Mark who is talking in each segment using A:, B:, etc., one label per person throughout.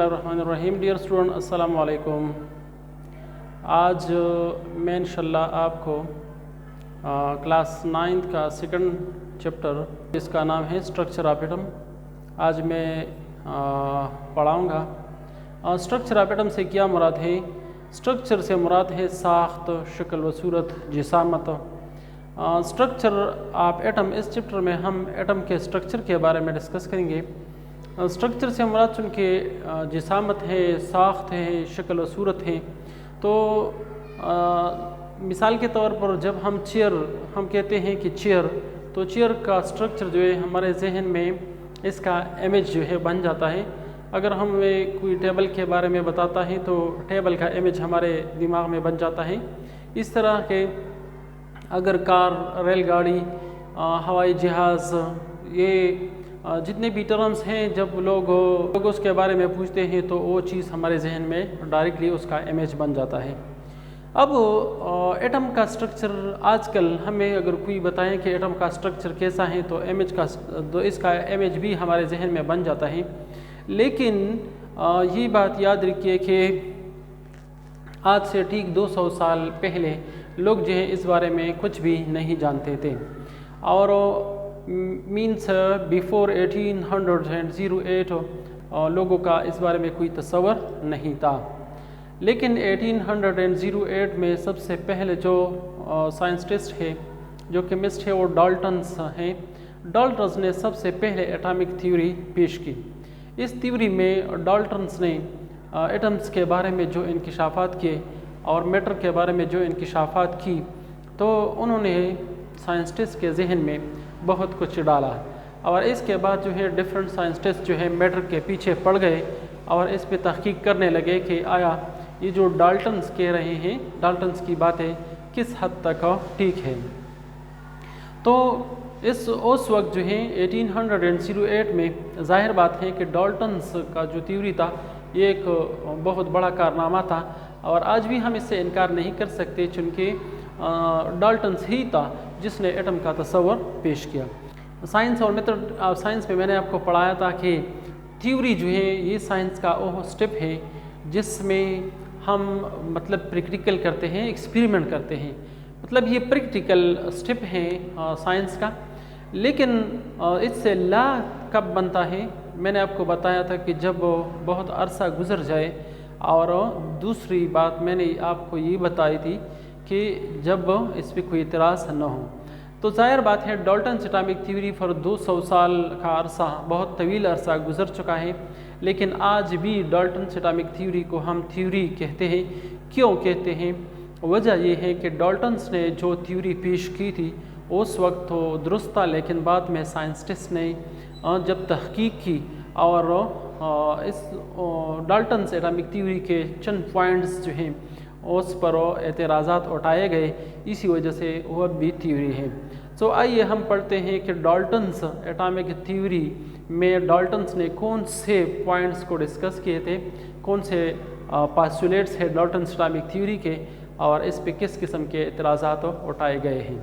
A: रहीम dear student अस्सलाम वालेकुम। आज मैं इंशाल्लाह आपको क्लास 9th का सेकंड चैप्टर जिसका नाम है स्ट्रक्चर ऑफ एटम आज मैं पढ़ाऊँगा। स्ट्रक्चर ऑफ एटम से क्या मुराद है? स्ट्रक्चर से मुराद है साख्त, शक्ल व सूरत, जिसामत। स्ट्रक्चर ऑफ एटम, इस चैप्टर में हम एटम के स्ट्रक्चर के बारे में डिस्कस करेंगे। स्ट्रक्चर से मुराद चूँकि जिसामत है, साख्त है, शक्ल व सूरत है। तो मिसाल के तौर पर जब हम कहते हैं कि चेयर, तो चेयर का स्ट्रक्चर जो है हमारे जहन में इसका इमेज जो है बन जाता है। अगर हमें कोई टेबल के बारे में बताता है तो टेबल का इमेज हमारे दिमाग में बन जाता है। इस तरह के अगर कार, रेलगाड़ी, हवाई जहाज़, ये जितने भी टर्म्स हैं, जब लोग उसके बारे में पूछते हैं तो वो चीज़ हमारे जहन में डायरेक्टली उसका इमेज बन जाता है। अब एटम का स्ट्रक्चर, आजकल हमें अगर कोई बताएं कि एटम का स्ट्रक्चर कैसा है तो इसका इमेज भी हमारे जहन में बन जाता है। लेकिन ये बात याद रखिए कि आज से ठीक 200 साल पहले लोग जो है इस बारे में कुछ भी नहीं जानते थे, और मीन्स बिफोर 1808 लोगों का इस बारे में कोई तस्वर नहीं था। लेकिन 1808 में सबसे पहले जो साइंटिस्ट है, जो केमिस्ट है, वो डाल्टन्स हैं। डाल्टन्स ने सबसे पहले एटॉमिक थ्योरी पेश की। इस थ्योरी में डाल्टन्स ने एटम्स के बारे में जो इंकिशाफात किए और मैटर के बारे में जो इंकिशाफात की, तो उन्होंने साइंटिस्ट के जहन में बहुत कुछ डाला। और इसके बाद जो है डिफरेंट साइंटिस्ट जो है मैटर के पीछे पड़ गए और इस पे तहकीक करने लगे कि आया ये जो डाल्टन्स कह रहे हैं, डाल्टन्स की बातें किस हद तक ठीक है। तो उस वक्त जो है 1808 में जाहिर बात है कि डाल्टन्स का जो थ्योरी था ये एक बहुत बड़ा कारनामा था, और आज भी हम इससे इनकार नहीं कर सकते चूँकि डाल्टन्स ही था जिसने एटम का तस्वर पेश किया। साइंस और मेथड साइंस में मैंने आपको पढ़ाया था कि थ्योरी जो है ये साइंस का वो स्टेप है जिसमें हम प्रैक्टिकल करते हैं, एक्सपेरिमेंट करते हैं। ये प्रैक्टिकल स्टेप है साइंस का। लेकिन इससे ला कब बनता है? मैंने आपको बताया था कि जब बहुत अरसा गुजर जाए। और दूसरी बात मैंने आपको ये बताई थी कि जब इस पर कोई इतराज़ न हो। तो ज़ाहिर बात है डाल्टन्स एटॉमिक थ्योरी पर 200 साल का अरसा, बहुत तवील अरसा गुजर चुका है। लेकिन आज भी डाल्टन्स एटॉमिक थ्योरी को हम थ्योरी कहते हैं। क्यों कहते हैं? वजह यह है कि डाल्टन्स ने जो थ्योरी पेश की थी उस वक्त तो दुरुस्त था, लेकिन बाद में साइंटिस्ट ने जब तहकीक की और इस डाल्टन्स एटॉमिक थ्योरी के चंद पॉइंट्स जो हैं उस पर एतराज़ात उठाए गए, इसी वजह से वह भी थ्योरी है। तो आइए हम पढ़ते हैं कि डाल्टन्स एटॉमिक थ्योरी में डाल्टन्स ने कौन से पॉइंट्स को डिस्कस किए थे, कौन से पास्टुलेट्स है डाल्टन्स एटॉमिक थ्योरी के, और इस पे किस किस्म के एतराज़ात उठाए गए हैं।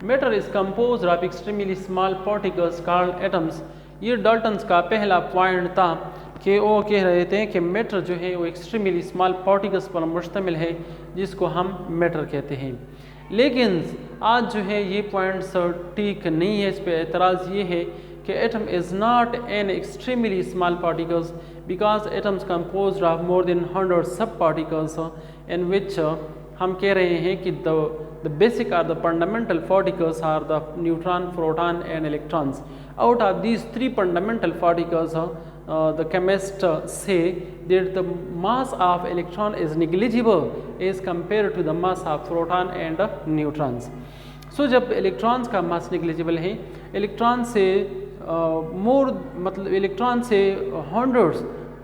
A: Matter is compose of extremely small particles called atoms. ये डाल्टन्स का पहला पॉइंट था कि वो कह रहे थे कि मैटर जो है वो एक्सट्रीमली स्मॉल पार्टिकल्स पर मुश्तमिल है, जिसको हम मैटर कहते हैं। लेकिन आज जो है ये पॉइंट्स ठीक नहीं है। इस पर एतराज़ ये है कि atom is not an extremely small particles because atoms compose of more than 100 सब पार्टिकल्स इन विच हम कह रहे हैं कि the basic or the fundamental particles are the neutron, proton and electrons. Out of these three fundamental particles, the chemists say that the mass of electron is negligible as compared to the mass of proton and neutrons. So जब electrons का mass negligible है, electron से electron से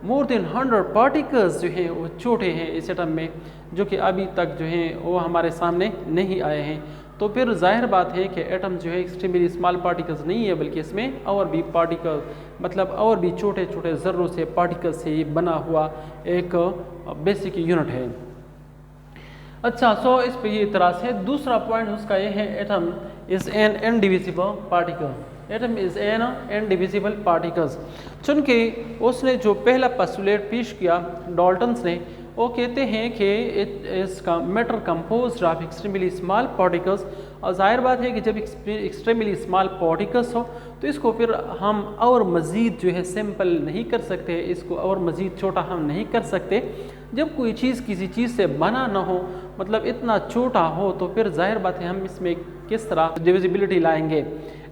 A: more than 100 particles जो हैं वो छोटे हैं इस एटम में, जो कि अभी तक जो हैं वो हमारे सामने नहीं आए हैं। तो फिर जाहिर बात है कि एटम जो है एक्सट्रीमली स्मॉल पार्टिकल्स नहीं है, बल्कि इसमें और भी पार्टिकल और भी छोटे छोटे ज़र्रों से पार्टिकल्स से ये बना हुआ एक बेसिक यूनिट है। अच्छा, सो इस पे ये इतराज़ है। दूसरा पॉइंट उसका ये है, atom is an indivisible particle. Atom is an indivisible particles. चूँकि उसने जो पहला पोस्टुलेट पेश किया डाल्टन्स ने, वो कहते हैं कि इसका matter composed of extremely small particles, और जाहिर बात है कि जब एक्सट्रीमली स्मॉल पार्टिकल्स हो तो इसको फिर हम और मज़ीद जो है सिंपल नहीं कर सकते, इसको और मज़ीद छोटा हम नहीं कर सकते। जब कोई चीज़ किसी चीज़ से बना ना हो, मतलब इतना छोटा हो, तो फिर जाहिर बात है हम इसमें किस तरह डिविजिबिलिटी लाएंगे।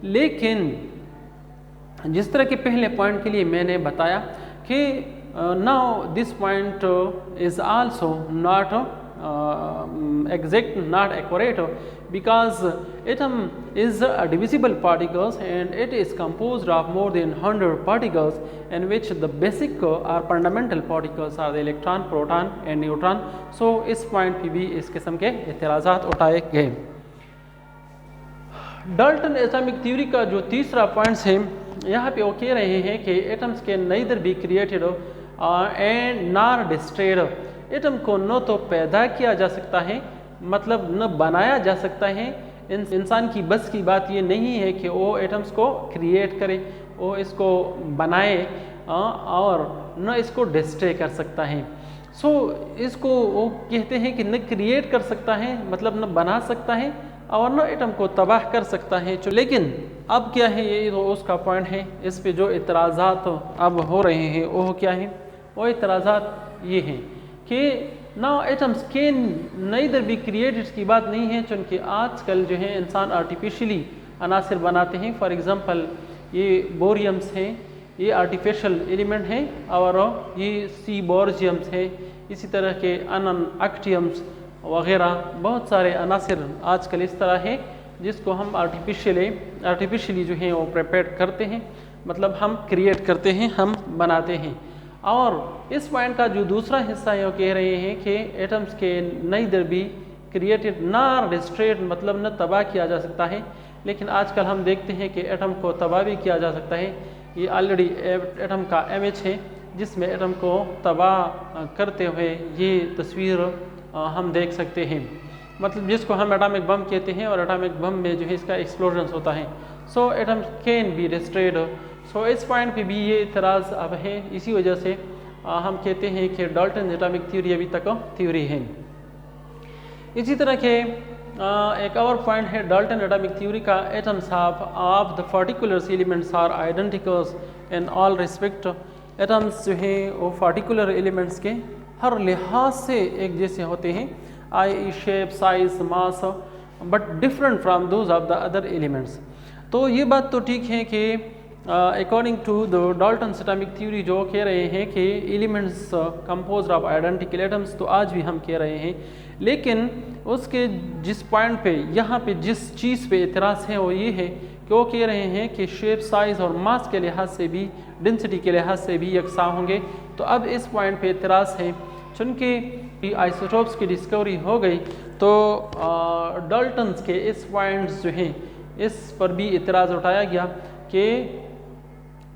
A: लेकिन जिस तरह के पहले पॉइंट के लिए मैंने बताया कि now this point is also not exact, not accurate, because atom is a divisible particles and it is composed of more than 100 particles, in which the basic or fundamental particles are the electron, proton and neutron. So इस point पे भी इस किस्म के एतराज़ात उठाए गए। Dalton atomic theory का जो तीसरा पॉइंट है, यहाँ पे वो कह रहे हैं कि एटम्स के neither be created and nor destroyed। Atom को न तो पैदा किया जा सकता है, मतलब न बनाया जा सकता है। इंसान की बस की बात ये नहीं है कि वो एटम्स को क्रिएट करे, वो इसको बनाए, और न इसको डिस्ट्रॉय कर सकता है। सो इसको वो कहते हैं कि न क्रिएट कर सकता है, मतलब न बना सकता है, और न एटम को तबाह कर सकता है। लेकिन अब क्या है, ये तो उसका पॉइंट है। इस पे जो इतराज़ात अब हो रहे हैं वो क्या है, वो इतराज़ात ये हैं कि now atoms can neither be created की बात नहीं है, चूँकि आजकल जो है इंसान आर्टिफिशियली अनासिर बनाते हैं। फॉर एग्ज़ाम्पल ये बोरियम्स हैं, ये आर्टिफिशियल एलिमेंट हैं, और ये सीबोर्जियम्स है, इसी तरह के अक्टियम्स वगैरह बहुत सारे अनासिर आजकल इस तरह है जिसको हम आर्टिफिशियली जो है वो प्रिपेयर करते हैं, मतलब हम क्रिएट करते हैं, हम बनाते हैं। और इस पॉइंट का जो दूसरा हिस्सा है वो कह रहे हैं कि एटम्स के neither be created nor destroyed, मतलब न तबाह किया जा सकता है। लेकिन आजकल हम देखते हैं कि एटम को तबाह भी किया जा सकता है। ये ऑलरेडी एटम का इमेज है जिसमें एटम को तबाह करते हुए ये तस्वीर हम देख सकते हैं, मतलब जिसको हम एटॉमिक बम कहते हैं, और एटॉमिक बम में जो है इसका एक्सप्लोजन होता है। सो एटम्स कैन बी डिस्ट्रॉयड। सो इस पॉइंट पे भी ये इतराज़ अब है। इसी वजह से हम कहते हैं कि डाल्टन एटॉमिक थ्योरी अभी तक थ्योरी है। इसी तरह के एक और पॉइंट है डाल्टन एटॉमिक थ्योरी का, atoms of the particular elements are identicals in all respect. Atoms जो हैं वो पर्टिकुलर एलिमेंट्स के हर लिहाज से एक जैसे होते हैं, आई shape, size, mass, but different from those of the other elements. तो ये बात तो ठीक है कि according to the Dalton atomic theory जो कह रहे हैं कि elements composed of identical atoms, तो आज भी हम कह रहे हैं। लेकिन उसके जिस पॉइंट पे यहाँ पे जिस चीज़ पे इतराज़ है वो ये है कि वो कह रहे हैं कि शेप, साइज़ और मास के लिहाज से भी, डेंसिटी के लिहाज से भी यकसा होंगे। तो अब इस पॉइंट पे इतराज़ है, चूँकि आइसोटोप्स की डिस्कवरी हो गई तो डाल्टन्स के इस पॉइंट्स जो हैं इस पर भी इतराज़ उठाया गया कि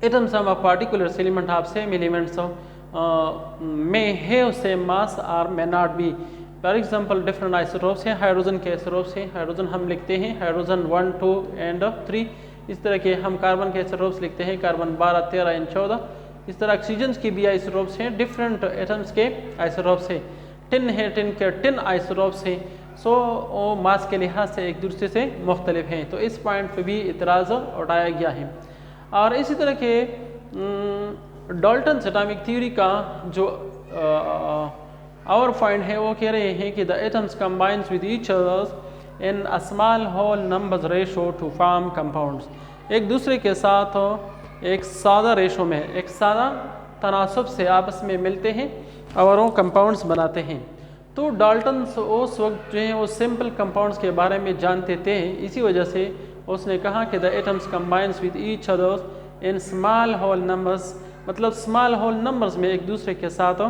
A: atoms of a particular element of same elements may have same mass or may not be। For example different isotopes हैं, हाइड्रोजन के आइसोटोप्स हैं, हाइड्रोजन हम लिखते हैं हाइड्रोजन 1, 2 एंड 3। इस तरह के हम कार्बन के आइसोटोप्स लिखते हैं कार्बन 12, 13 एंड 14। इस तरह ऑक्सीजन की भी आइसोटोप्स हैं, डिफरेंट एटम्स के आइसोटोप्स हैं। टिन है, टिन के 10 आइसोटोप्स हैं। सो वो मास के लिहाज से एक दूसरे से मुख्तलिफ हैं। तो इस पॉइंट पर भी इतराज़ उठाया गया है। और इसी तरह के डाल्टन एटॉमिक थ्योरी का जो और पॉइंट है वो कह रहे हैं कि the atoms combines with each others in a small whole numbers ratio to form compounds. एक दूसरे के साथ एक सादा रेशो में, एक सादा तनासब से आपस में मिलते हैं और वो कंपाउंड्स बनाते हैं। तो डाल्टन उस वक्त जो है वो सिंपल कंपाउंड्स के बारे में जानते थे, इसी वजह से उसने कहा कि the atoms combines with each others in small whole numbers, मतलब स्मॉल होल नंबर्स में एक दूसरे के साथ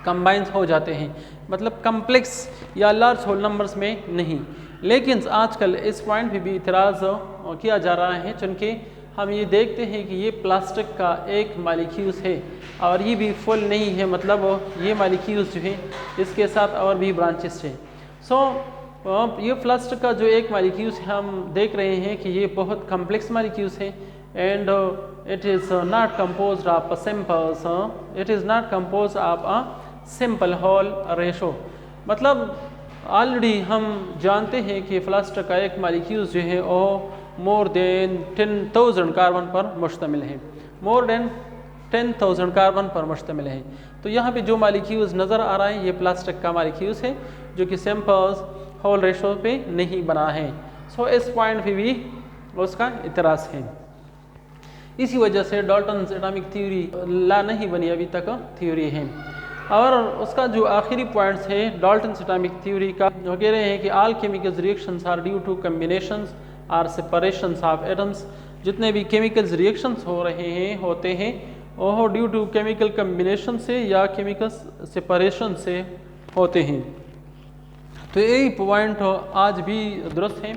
A: कंबाइंस हो जाते हैं, मतलब कम्प्लेक्स या लार्ज होल नंबर्स में नहीं। लेकिन आजकल इस पॉइंट पे भी इतराज़ किया जा रहा है, चूँकि हम ये देखते हैं कि ये प्लास्टिक का एक मॉलिक्यूल्स है और ये भी फुल नहीं है, मतलब ये मॉलिक्यूल्स जो हैं इसके साथ और भी ब्रांचेस हैं। सो ये फ्लस्ट का जो एक मालिक्यूल्स है हम देख रहे हैं कि ये बहुत कम्प्लेक्स मालिक्यूल्स है and it is not composed of simples, it is not compose of a simple whole ratio. मतलब ऑलरेडी हम जानते हैं कि फ्लस्ट का एक मालिक्यूल्स जो है वो मोर देन 10,000 कार्बन पर मुश्तमिल है, मोर देन 10,000 कार्बन पर मुश्तमिल है। तो यहाँ पे जो मालिक्यूल्स नज़र आ रहा है ये प्लास्टिक का मालिक्यूल्स है जो कि सिंपल्स होल रेशो पे नहीं बना है। सो इस पॉइंट पे भी उसका इतराज़ है। इसी वजह से डाल्टन्स एटॉमिक थ्योरी ला नहीं बनी अभी तक थ्योरी है। और उसका जो आखिरी पॉइंट्स है डाल्टन्स एटॉमिक थ्योरी का, जो कह रहे हैं कि all chemical reactions are due to combinations or separations of atoms. जितने भी केमिकल रिएक्शंस हो रहे हैं होते हैं वो ड्यू टू केमिकल कम्बिनेशन से या केमिकल सेपरेशन से होते हैं। तो यही पॉइंट आज भी दुरुस्त है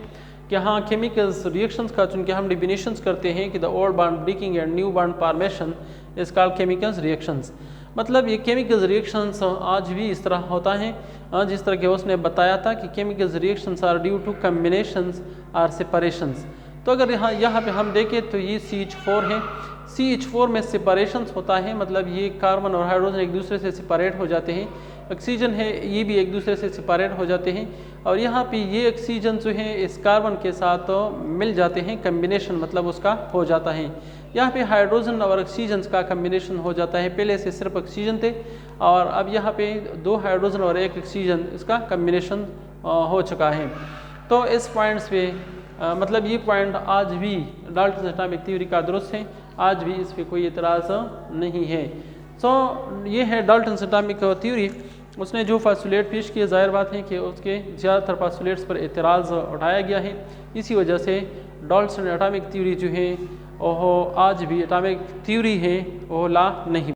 A: कि हाँ केमिकल्स रिएक्शंस का चूँकि हम डिफिनेशंस करते हैं कि the old bond breaking and new bond formation is called chemicals reactions. मतलब ये केमिकल रिएक्शंस आज भी इस तरह होता है जिस तरह के उसने बताया था कि chemical reactions are due to combinations or separations. तो अगर यहाँ पे हम देखें तो ये CH4 है, CH4 में सेपरेशंस होता है, मतलब ये कार्बन और हाइड्रोजन एक दूसरे से सेपरेट हो जाते हैं। ऑक्सीजन है ये भी एक दूसरे से सेपरेट हो जाते हैं और यहाँ पे ये ऑक्सीजन जो है इस कार्बन के साथ मिल जाते हैं, कम्बिनेशन मतलब उसका हो जाता है। यहाँ पे हाइड्रोजन और ऑक्सीजन का कम्बिनेशन हो जाता है, पहले से सिर्फ ऑक्सीजन थे और अब यहाँ पे 2 हाइड्रोजन और 1 ऑक्सीजन इसका कम्बिनेशन हो चुका है। तो इस पॉइंट्स पे मतलब ये पॉइंट आज भी डाल्टन्स एटॉमिक थ्योरी का दुरुस्त है, आज भी इस पर कोई एतराज़ नहीं है। सो ये है डाल्टन्स एटॉमिक थ्योरी। उसने जो फासुलेट पेश किए ज़ाहिर बात है कि उसके ज़्यादातर फासुलेट्स पर एतराज़ उठाया गया है। इसी वजह से डाल्टन्स एटॉमिक थ्योरी जो है वो आज भी एटॉमिक थ्योरी है, वो ला नहीं